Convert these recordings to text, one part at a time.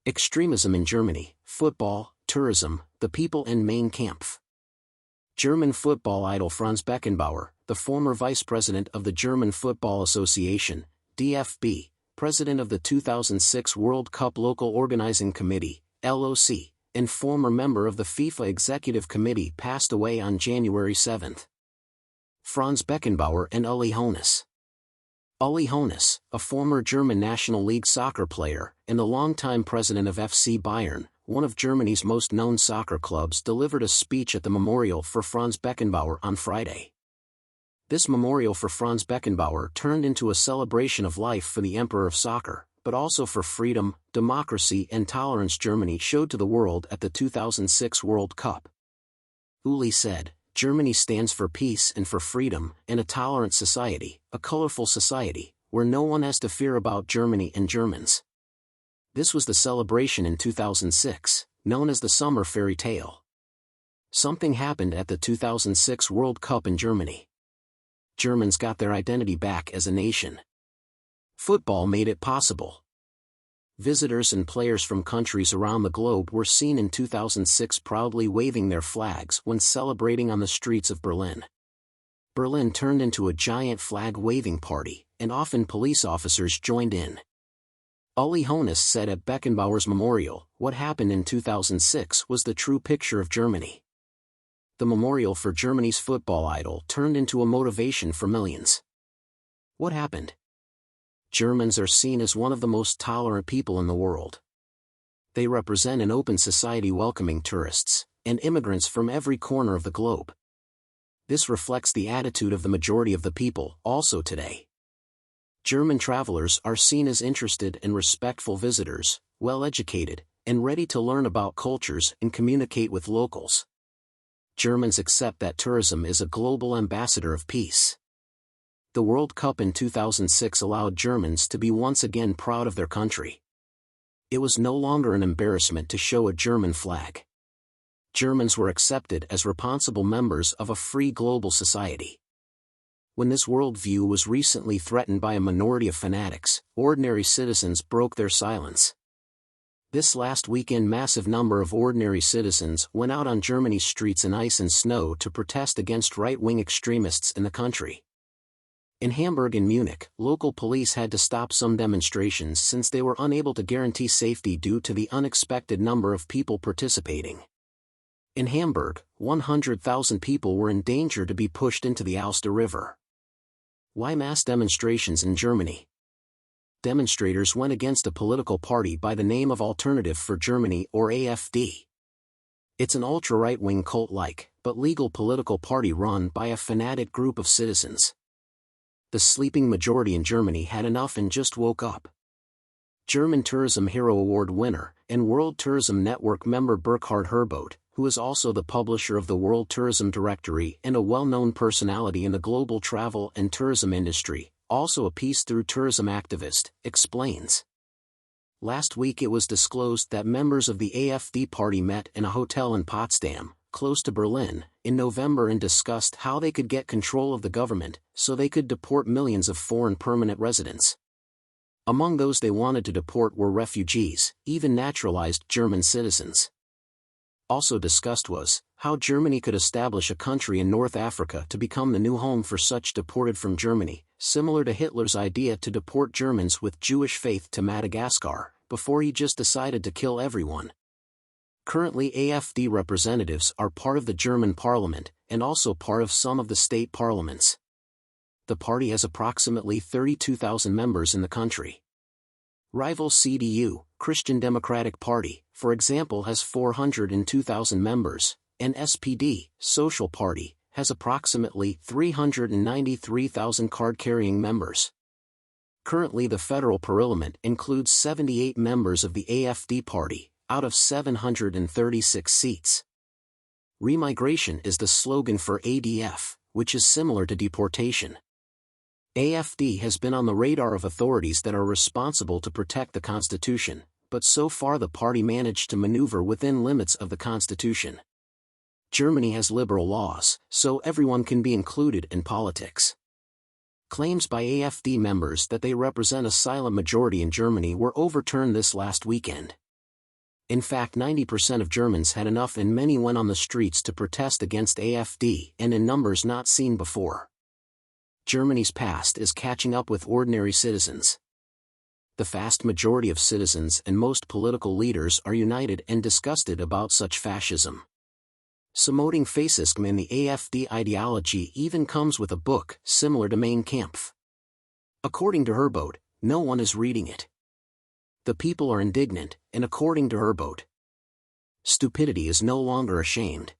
Extremism in Germany, football, tourism, the people and main Kampf. German football idol Franz Beckenbauer, the former vice president of the German Football Association, DFB, president of the 2006 World Cup Local Organizing Committee, LOC, and former member of the FIFA Executive Committee passed away on January 7. Franz Beckenbauer and Uli Hoeneß. Uli Hoeneß, a former German National League soccer player and the longtime president of FC Bayern, one of Germany's most known soccer clubs, delivered a speech at the memorial for Franz Beckenbauer on Friday. This memorial for Franz Beckenbauer turned into a celebration of life for the Emperor of Soccer, but also for freedom, democracy and tolerance Germany showed to the world at the 2006 World Cup. Uli said, "Germany stands for peace and for freedom, and a tolerant society, a colorful society, where no one has to fear about Germany and Germans." This was the celebration in 2006, known as the Summer Fairy Tale. Something happened at the 2006 World Cup in Germany. Germans got their identity back as a nation. Football made it possible. Visitors and players from countries around the globe were seen in 2006 proudly waving their flags when celebrating on the streets of Berlin. Berlin turned into a giant flag-waving party, and often police officers joined in. Uli Hoeneß said at Beckenbauer's memorial, "What happened in 2006 was the true picture of Germany." The memorial for Germany's football idol turned into a motivation for millions. What happened? Germans are seen as one of the most tolerant people in the world. They represent an open society welcoming tourists and immigrants from every corner of the globe. This reflects the attitude of the majority of the people also today. German travelers are seen as interested and respectful visitors, well-educated, and ready to learn about cultures and communicate with locals. Germans accept that tourism is a global ambassador of peace. The World Cup in 2006 allowed Germans to be once again proud of their country. It was no longer an embarrassment to show a German flag. Germans were accepted as responsible members of a free global society. When this worldview was recently threatened by a minority of fanatics, ordinary citizens broke their silence. This last weekend, massive number of ordinary citizens went out on Germany's streets in ice and snow to protest against right-wing extremists in the country. In Hamburg and Munich, local police had to stop some demonstrations since they were unable to guarantee safety due to the unexpected number of people participating. In Hamburg, 100,000 people were in danger to be pushed into the Alster River. Why mass demonstrations in Germany? Demonstrators went against a political party by the name of Alternative for Germany or AfD. It's an ultra-right-wing cult-like, but legal political party run by a fanatic group of citizens. The sleeping majority in Germany had enough and just woke up. German Tourism Hero Award winner and World Tourism Network member Burkhard Herboth, who is also the publisher of the World Tourism Directory and a well-known personality in the global travel and tourism industry, also a peace-through tourism activist, explains. Last week it was disclosed that members of the AfD party met in a hotel in Potsdam, close to Berlin, in November and discussed how they could get control of the government so they could deport millions of foreign permanent residents. Among those they wanted to deport were refugees, even naturalized German citizens. Also discussed was how Germany could establish a country in North Africa to become the new home for such deported from Germany, similar to Hitler's idea to deport Germans with Jewish faith to Madagascar, before he just decided to kill everyone. Currently AfD representatives are part of the German parliament, and also part of some of the state parliaments. The party has approximately 32,000 members in the country. Rival CDU, Christian Democratic Party, for example, has 402,000 members, and SPD, Social Party, has approximately 393,000 card-carrying members. Currently the federal parliament includes 78 members of the AfD party, out of 736 seats. Remigration is the slogan for ADF, which is similar to deportation. AfD has been on the radar of authorities that are responsible to protect the Constitution, but so far the party managed to maneuver within limits of the Constitution. Germany has liberal laws, so everyone can be included in politics. Claims by AfD members that they represent a silent majority in Germany were overturned this last weekend. In fact, 90% of Germans had enough, and many went on the streets to protest against AfD, and in numbers not seen before. Germany's past is catching up with ordinary citizens. The vast majority of citizens and most political leaders are united and disgusted about such fascism. Promoting Fascism and the AfD ideology even comes with a book similar to Mein Kampf. According to Herbold, no one is reading it. The people are indignant, and according to Herbold, stupidity is no longer ashamed.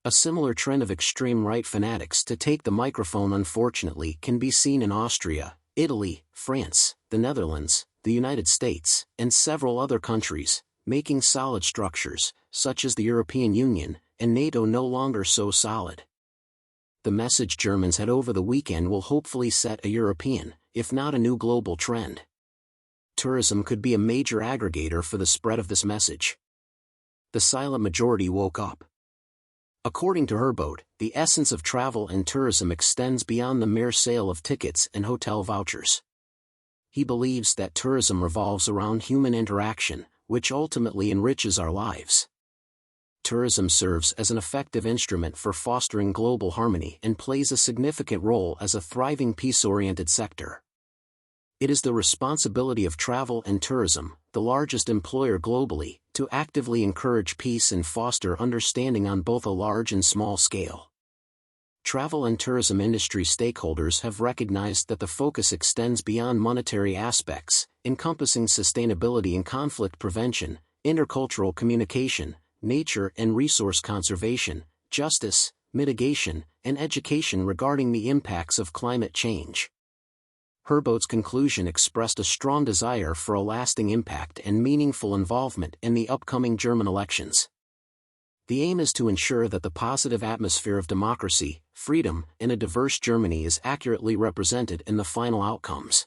A similar trend of extreme right fanatics to take the microphone unfortunately can be seen in Austria, Italy, France, the Netherlands, the United States, and several other countries, making solid structures, such as the European Union, and NATO no longer so solid. The message Germans had over the weekend will hopefully set a European, if not a new global trend. Tourism could be a major aggregator for the spread of this message. The silent majority woke up. According to Herbold, the essence of travel and tourism extends beyond the mere sale of tickets and hotel vouchers. He believes that tourism revolves around human interaction, which ultimately enriches our lives. Tourism serves as an effective instrument for fostering global harmony and plays a significant role as a thriving peace-oriented sector. It is the responsibility of travel and tourism, the largest employer globally, to actively encourage peace and foster understanding on both a large and small scale. Travel and tourism industry stakeholders have recognized that the focus extends beyond monetary aspects, encompassing sustainability and conflict prevention, intercultural communication, nature and resource conservation, justice, mitigation, and education regarding the impacts of climate change. Herbold's conclusion expressed a strong desire for a lasting impact and meaningful involvement in the upcoming German elections. The aim is to ensure that the positive atmosphere of democracy, freedom, and a diverse Germany is accurately represented in the final outcomes.